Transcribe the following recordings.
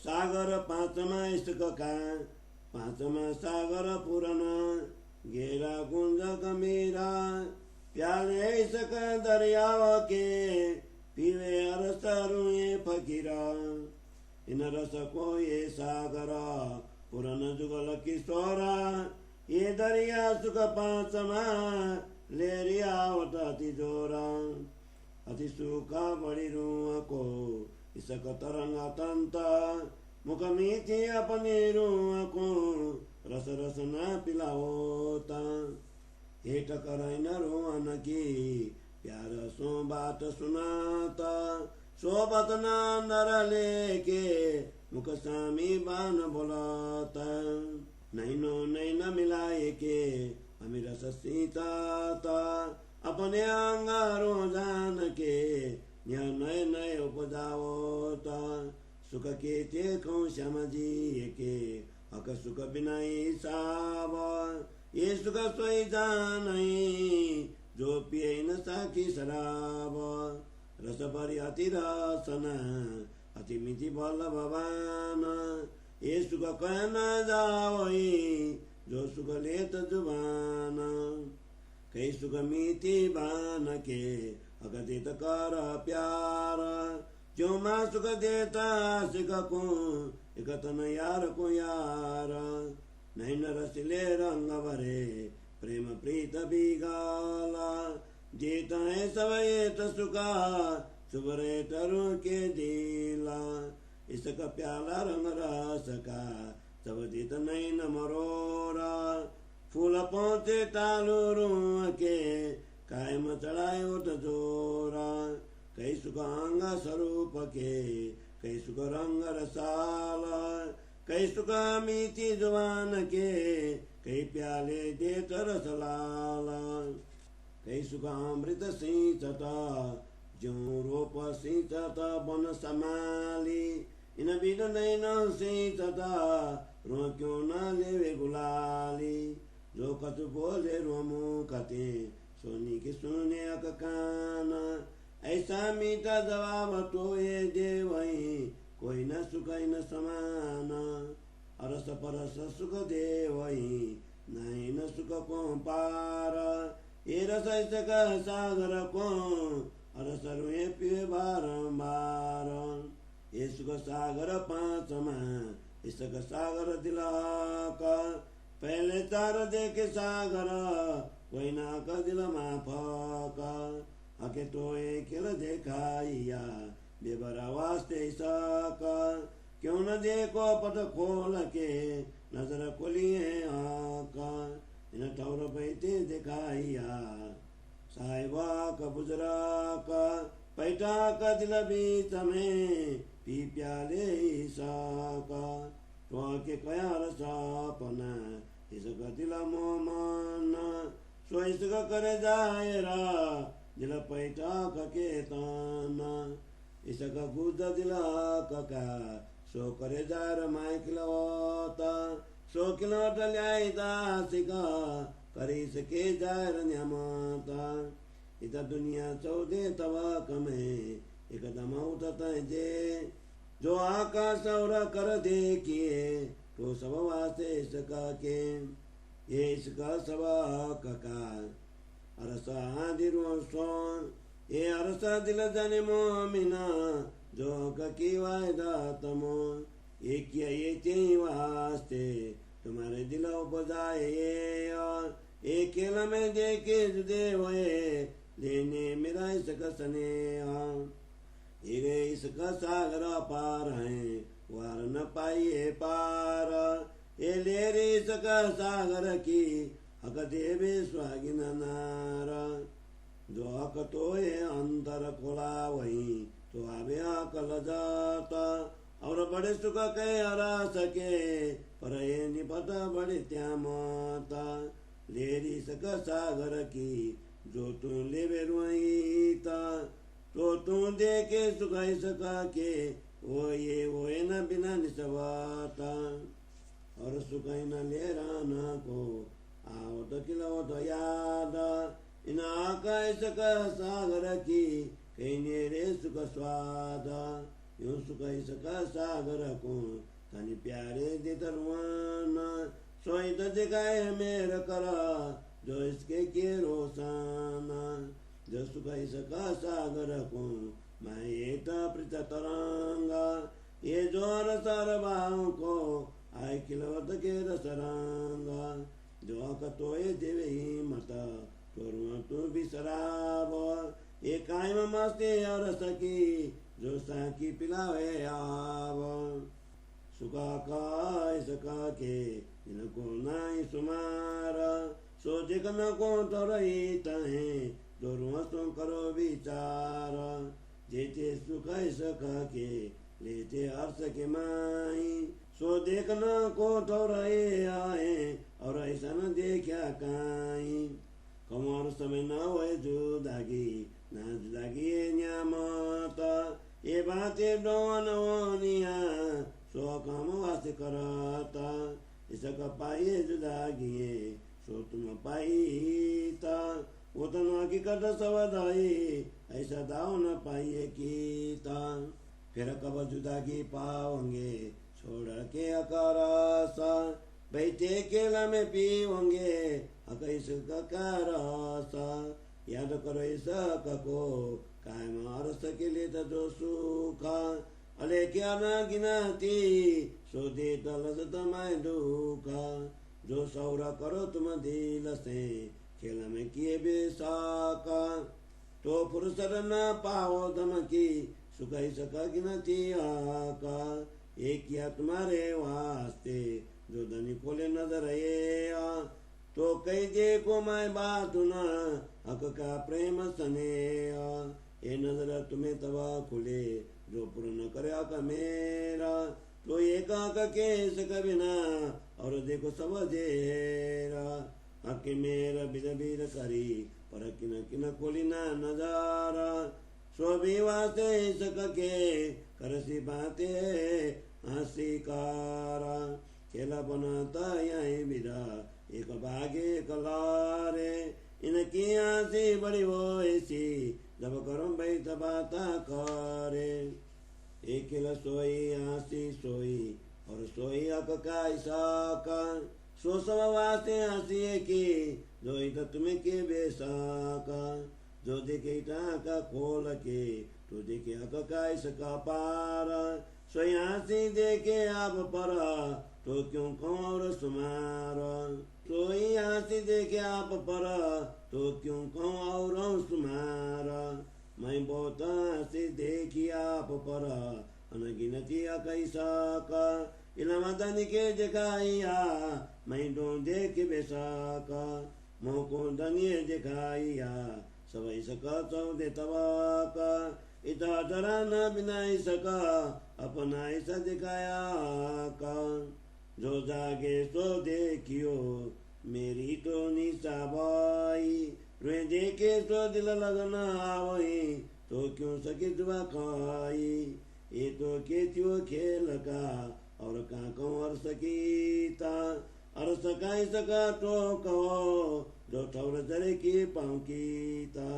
सागर पाँचमा इसका पाँचमा सागर पूरन गेरा कुंज गंभीरा प्याले इसका दरियाव के पीवे अरस रुए फकीरा इन रस को ये सागर पुरन जुगल किशोरा ये दरिया सुख पाँचमा लेरिया अति जोरा अति सुखा बड़ी रूह को इसक तरंग तंत मुख मीठी अपनी रूह को रस रस न पिलाओता हेट कराइन रोहन की प्यार सो बात सुनाता सोबत न अंदर लेके मुख सामी बान बोलाता नैनो नैन मिलाए के अमीर सीता अपने अंगारों जान के नए नए उपजाओता सुख के चेखों श्याम जी के अक सुख बिनाई साब ये सुख सोई जान जो पिए न साखी शराब रस भरी अति रसन अति मीठी बल भवान ये सुख कह न जाओई जो सुख लेत जुबान कई सुख मीठी बान के अगदित कर प्यार जो माँ सुख देता सिख को एकतन यार को यार नैन रसिले रंग भरे प्रेम प्रीत बिगाला जीता है सब एत सुखा सुबरे तरु के दिला इसका प्याला रंग रस का सब जीत नैन मरोरा फूल पहुँचे तालू रू के कायम चढ़ाए उठ जोरा कई सुख अंग स्वरूप के कई सुख रंग रसाला कई सुख मीठी जुबान के कई प्याले दे तरस लाला कई सुख अमृत सिंचता जो रोप सिंचता बन समाली इन बिन नैन सिंचता रो क्यों न लेवे गुलाली जो कछु बोले रोमु कते सोनी की सुने अक कान ऐसा मीठा जवाब तो ये दे वही कोई न सुख न समान अरस परस सुख दे वही नहीं न सुख को पार ये रस इसका सागर को अरस रुए पिए बारंबार ये सुख सागर पाँचमा इसका सागर दिला का पहले चार देखे सागर कोई ना का दिल माफका आके तो एक देखाइया बेबरा वास्ते सका क्यों न देखो पट खोल के नजर खोलिए आका इन ठौर बैठे दिखाइया साहिबा का बुजरा का पैठा का दिल बीच में पी प्याले साका तो आके कयार सापना इसका दिल मोमान सो इसका करे जायरा दिल पैठा का के ताना इसका गुदा दिला का सो करे जार माय खिलौता सो खिलौता ल्याइदा सिका करे सके जार न्यामाता इता दुनिया चौदे तवा कमे एकदम उठता जे जो आकाश और कर देखिए तो सब वास्ते इसका के ये इसका सबा कका अरसा आदिरो सोन ये अरसा दिल जाने मोमिना जो की वायदा तमो ये किया ये चाहिए वास्ते तुम्हारे दिल बजाए ये केला में देखे जुदे हुए लेने मेरा इसका सने ये इसका सागर पार है वार न पाइए पार ये ले रे इसका सागर की हक देवे स्वागिन नारा जो हक तो ये अंतर खोला वही तो आवे अकल जाता और बड़े सुख के हरा सके पर ये निपट बड़े त्या माता लेरी सक सागर की जो तू लेवे रुईता तो तू दे के सुखाई सका के वो ये न बिना निसवाता और सुखाई न ले राना को आओ तो खिलाओ तो याद इन आकाश का सागर की कहीं रे सुख स्वाद यूं सुख इसका सागर को तनि प्यारे दे तरवाना सोई तो जगाए मेर करा जो इसके किए रोसाना जो सुख इसका सागर को मैं ये प्रीत तरंगा ये जोर सर भाव को आय खिलवत के रसरांगा जो कतोए देवे ही मता तोरुआ तू बिसराब ये कायम मस्ती और सकी जो साकी पिलावे आव सुखा का इसका के इनको नाई सुमारा सोचे न को तो रही तहे दोरुआ तुम करो विचार जेते सुख सका के लेते अर्थ के माई सो देखना को तो रहे आए और ऐसा न देखा काई कमर समय न हो जुदागी ना जुदागी न्यामता ये बातें डोन वनिया सो काम वास्ते करता इसका पाइए जुदागी सो तुम पाईता वो तो हकीकत सवदाई ऐसा दाव न पाइए कीता फिर कब जुदागी पाओगे छोड़ के अकारासा बैठे केला में पीओगे अकैस करासा याद करो ऐसा को काय मार सके ले तो सुखा अले क्या ना गिनाती सो दे तलस तमाय दुखा जो सौरा करो तुम दिल से खेल में किए बेसाका तो फुर्सत न पाओ धमकी सुखाई सका गिनती आका एक किया तुम्हारे वास्ते जो धनी खोले नजर ये तो कई दे को मैं बात ना हक का प्रेम सने ये नजर तुम्हें तबा खुले जो पूर्ण करे का मेरा तो एक केस कभी ना और देखो सब जेरा हक मेरा बिर बिर करी पर किन किन खोली ना नजारा सो भी वास्ते सके करसी बाते हंसी कारा खेला बनाता यही बिरा एक भागे कलारे इनकी हंसी बड़ी वो ऐसी जब करो भाई तबाता करे एक सोई हंसी सोई और सोई अक का इसाका सो सब वास्ते हंसी की जो तो तुम्हें के बेसाका जो देखे टाका खोल के तो देखे हक का इसका पारा सो हंसी देखे आप परा तो क्यों कौर सुमारा सोई हंसी देखे आप परा तो क्यों कौर सुमारा मैं बहुत हंसी देखी आप परा अनगिनती कैसा का इलामदन के जगाइया मैं डो देख बेसाका मोह को धनिये दिखाइया सब सका चौदे तबाका इता डरा न बिनाई सका अपना ऐसा दिखाया का जो जागे सो देखियो मेरी तो निशाबाई रोए देखे तो दिल लगना आवई तो क्यों सके दुआ खाई ये तो केतियो खेल का और का और सकीता और सकाई सका तो कहो जो ठौर जरे की पाऊकीता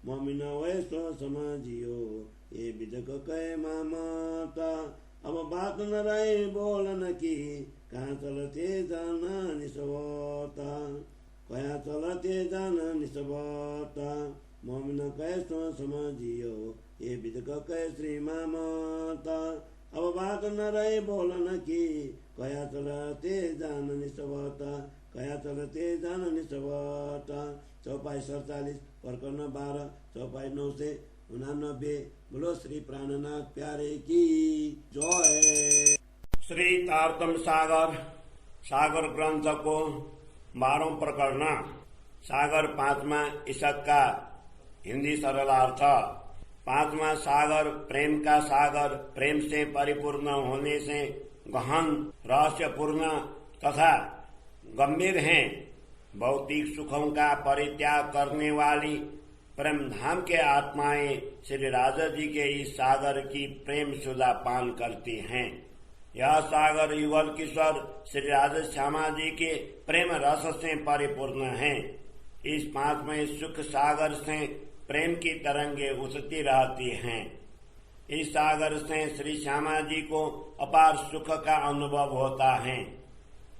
मोमिना वैसो समझियो ये बिदक कहे मामाता अब बात न रही बोलन की कहाँ चलते जाना निसवता कया चलते जाना निसवता मोमिना कैसो समझियो ये बिदक कहे श्री मामाता अब बात न रही बोलन की कया चलते जान निसवता कया चलते जान निसवता चौपाई 47 प्रकरण 12 चौपाई 9 से 89। बोलो श्री प्राणनाथ प्यारे की जय। श्री तारतम सागर सागर ग्रंथ को 12 प्रकरण सागर 5वां ईशक का हिंदी सरलार्थ 5वां सागर प्रेम का सागर प्रेम से परिपूर्ण होने से गहन रहस्यपूर्ण तथा गंभीर है। भौतिक सुखों का परित्याग करने वाली प्रेम धाम के आत्माएं श्री राजा जी के इस सागर की प्रेम सुधा पान करती हैं। यह सागर युगल किशोर श्री राजा श्यामा जी के प्रेम रस से परिपूर्ण है। इस 5वें सुख सागर से प्रेम की तरंगे उठती रहती हैं। इस सागर से श्री श्यामा जी को अपार सुख का अनुभव होता है।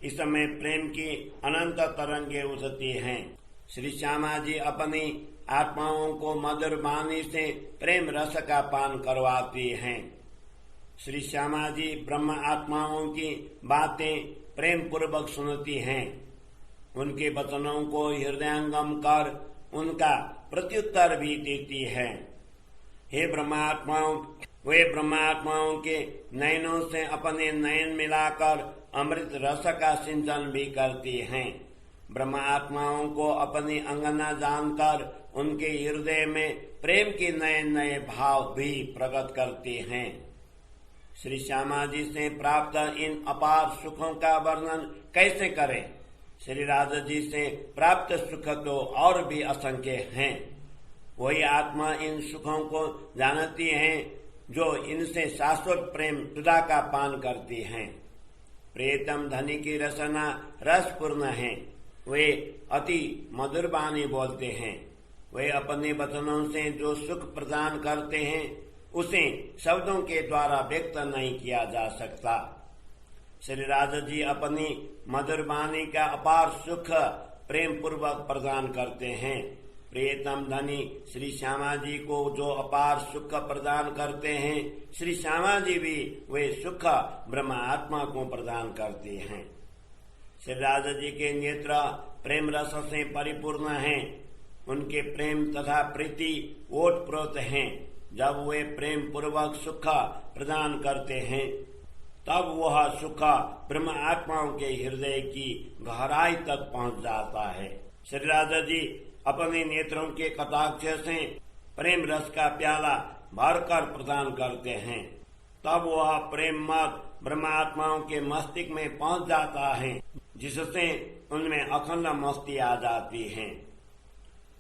इस समय प्रेम की अनंत तरंगे उठती हैं। श्री श्यामा जी अपनी आत्माओं को मधुर वाणी से प्रेम रस का पान करवाती हैं। श्री श्यामा जी ब्रह्म आत्माओं की बातें प्रेम पूर्वक सुनती हैं। उनके वचनों को हृदयंगम कर उनका प्रत्युत्तर भी देती है। हे ब्रह्मात्माओं, वे ब्रह्मात्माओं के नयनों से अपने नयन मिलाकर अमृत रस का सिंचन भी करती हैं। ब्रह्मात्माओं को अपनी अंगना जानकर उनके हृदय में प्रेम के नए नए भाव भी प्रकट करती हैं। श्री श्यामा जी से प्राप्त इन अपार सुखों का वर्णन कैसे करें? श्री राधा जी से प्राप्त सुख तो और भी असंख्य हैं। वही आत्मा इन सुखों को जानती है जो इनसे शाश्वत प्रेम सुधा का पान करती हैं। प्रियतम धनी की रसना रसपूर्ण है। वे अति मधुर वाणी बोलते हैं। वे अपने वचनों से जो सुख प्रदान करते हैं उसे शब्दों के द्वारा व्यक्त नहीं किया जा सकता। श्री राधा जी अपनी मधुर वाणी का अपार सुख प्रेम पूर्वक प्रदान करते हैं। प्रियतम धनी श्री श्यामा जी को जो अपार सुख प्रदान करते हैं, श्री श्यामा जी भी वे सुख ब्रह्म आत्मा को प्रदान करते हैं। श्री राधा जी के नेत्र प्रेम रस से परिपूर्ण हैं। उनके प्रेम तथा प्रीति ओतप्रोत हैं। जब वे प्रेम पूर्वक सुख प्रदान करते हैं तब वह सुख ब्रह्म आत्माओं के हृदय की गहराई तक पहुंच जाता है। श्री राधा जी अपने नेत्रों के कटाक्ष से प्रेम रस का प्याला भरकर प्रदान करते हैं। तब वह प्रेम मत ब्रह्म आत्माओं के मस्तिष्क में पहुंच जाता है, जिससे उनमें अखंड मस्ती आ जाती है।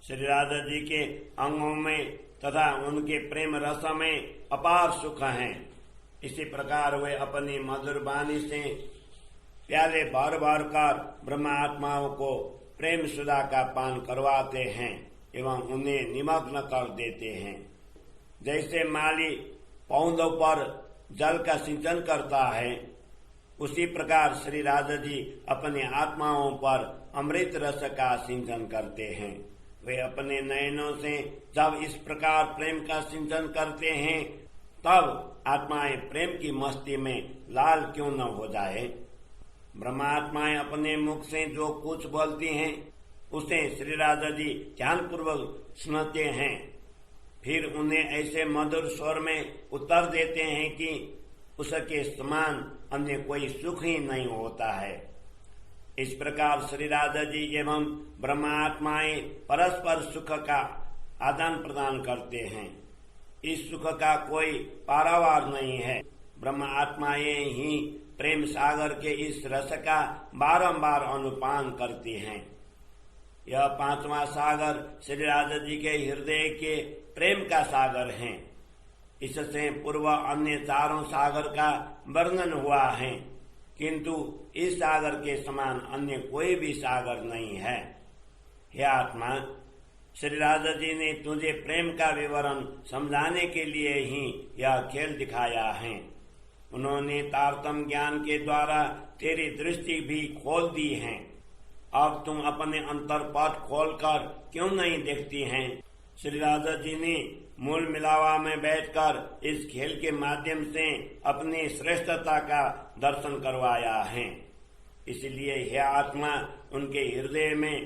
श्री राधा जी के अंगों में तथा उनके प्रेम रस में अपार सुख है। इसी प्रकार वे अपनी मधुर वाणी से प्याले भर भर कर ब्रह्म आत्माओं को प्रेम सुधा का पान करवाते हैं एवं उन्हें निमग्न कर देते हैं। जैसे माली पौधों पर जल का सिंचन करता है, उसी प्रकार श्री राधा जी अपने आत्माओं पर अमृत रस का सिंचन करते हैं। वे अपने नयनों से जब इस प्रकार प्रेम का सिंचन करते हैं तब आत्माएं प्रेम की मस्ती में लाल क्यों न हो जाए। ब्रह्मात्माएं अपने मुख से जो कुछ बोलती हैं उसे श्री राधा जी ध्यानपूर्वक सुनते हैं। फिर उन्हें ऐसे मधुर स्वर में उत्तर देते हैं कि उसके समान अन्य कोई सुख ही नहीं होता है। इस प्रकार श्री राधा जी एवं ब्रह्मात्माएं परस्पर सुख का आदान प्रदान करते हैं। इस सुख का कोई पारावार नहीं है। ब्रह्म आत्माएं ही प्रेम सागर के इस रस का बारंबार अनुपान करती हैं। यह पांचवा सागर श्री राधा जी के हृदय के प्रेम का सागर है। इससे पूर्व अन्य चारों सागर का वर्णन हुआ है, किंतु इस सागर के समान अन्य कोई भी सागर नहीं है। हे आत्मा, श्री राधा जी ने तुझे प्रेम का विवरण समझाने के लिए ही यह खेल दिखाया है। उन्होंने तारतम्य ज्ञान के द्वारा तेरी दृष्टि भी खोल दी है। अब तुम अपने अंतरपट खोलकर क्यों नहीं देखती हैं? श्री राधा जी ने मूल मिलावा में बैठकर इस खेल के माध्यम से अपनी श्रेष्ठता का दर्शन करवाया है। इसलिए हे आत्मा, उनके हृदय में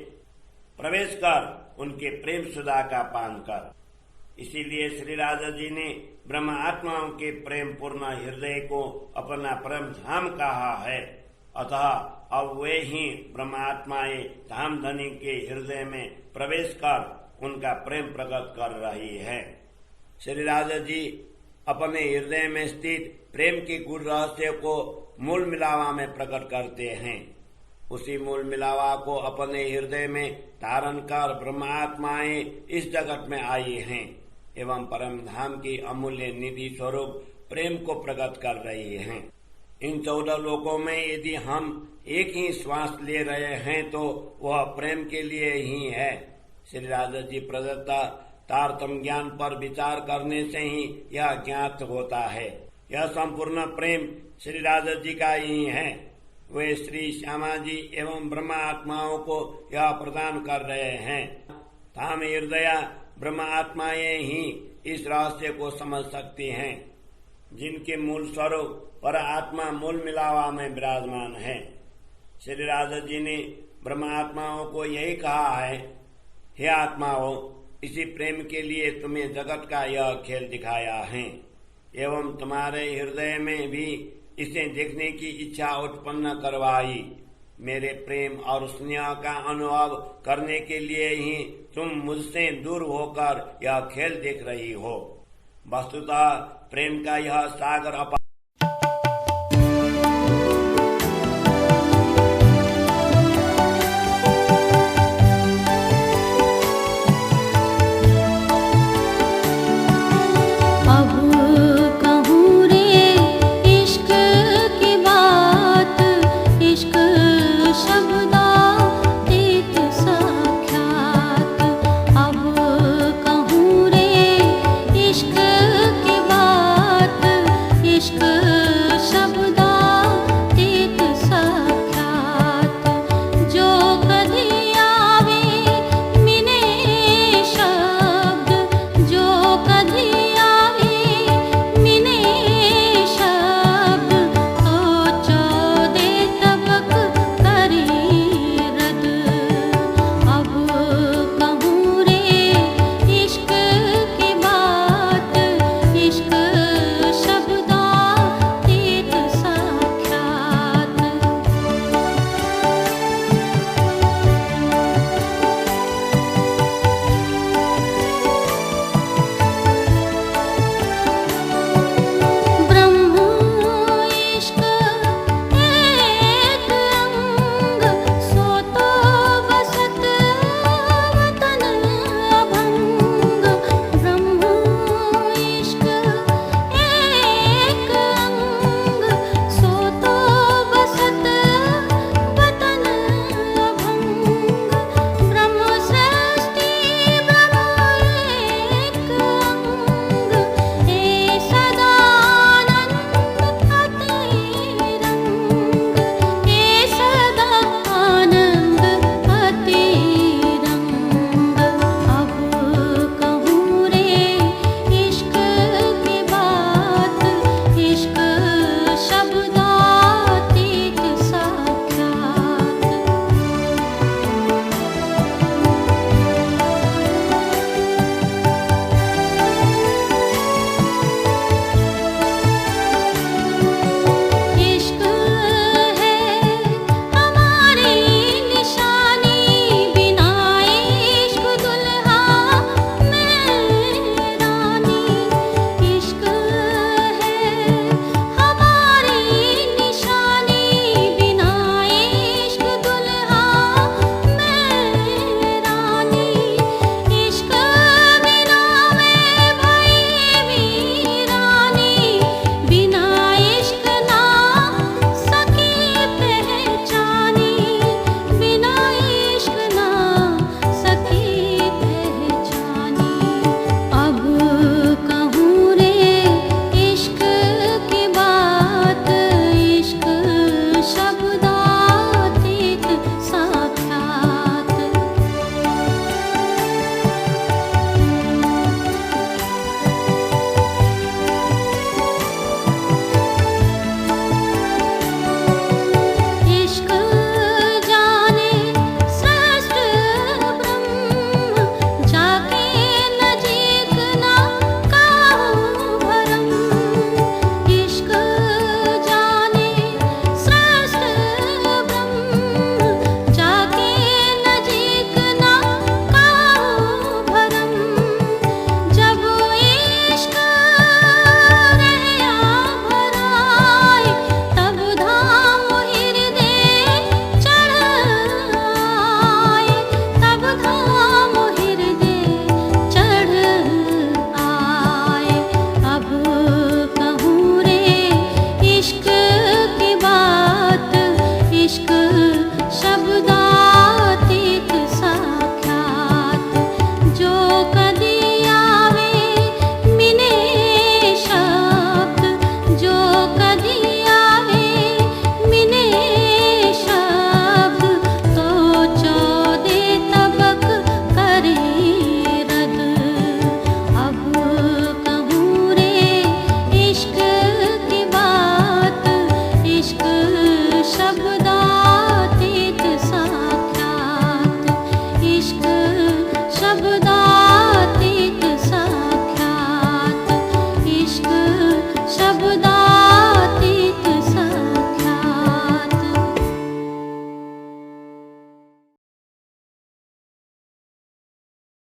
प्रवेश कर उनके प्रेम सुधा का पान कर। इसीलिए श्री राधा जी ने ब्रह्म आत्माओं के प्रेम पूर्ण हृदय को अपना परम धाम कहा है। अतः अब वे ही ब्रह्म आत्माएं धाम धनी के हृदय में प्रवेश कर उनका प्रेम प्रकट कर रही है। श्री राधा जी अपने हृदय में स्थित प्रेम के गुण रहस्य को मूल मिलावा में प्रकट करते हैं। उसी मूल मिलावा को अपने हृदय में धारण कर ब्रह्मात्माएं इस जगत में आई हैं एवं परम धाम की अमूल्य निधि स्वरूप प्रेम को प्रकट कर रही हैं। इन 14 लोकों में यदि हम एक ही श्वास ले रहे हैं तो वह प्रेम के लिए ही है। श्री राधा जी प्रदत्ता तारतम्य ज्ञान पर विचार करने से ही यह ज्ञात होता है। यह संपूर्ण प्रेम श्री राधा जी का ही है। वे श्री श्यामा जी एवं ब्रह्मा आत्माओं को यह प्रदान कर रहे हैं। ताम हृदय ब्रह्म आत्माएं ही इस रहस्य को समझ सकती हैं, जिनके मूल स्वरूप पर आत्मा मूल मिलावा में विराजमान है। श्री राधा जी ने ब्रह्म आत्माओं को यही कहा है, हे आत्माओं, इसी प्रेम के लिए तुम्हें जगत का यह खेल दिखाया है एवं तुम्हारे हृदय में भी इसे देखने की इच्छा उत्पन्न करवाई। मेरे प्रेम और स्नेह का अनुभव करने के लिए ही तुम मुझसे दूर होकर यह खेल देख रही हो। वस्तुतः प्रेम का यह सागर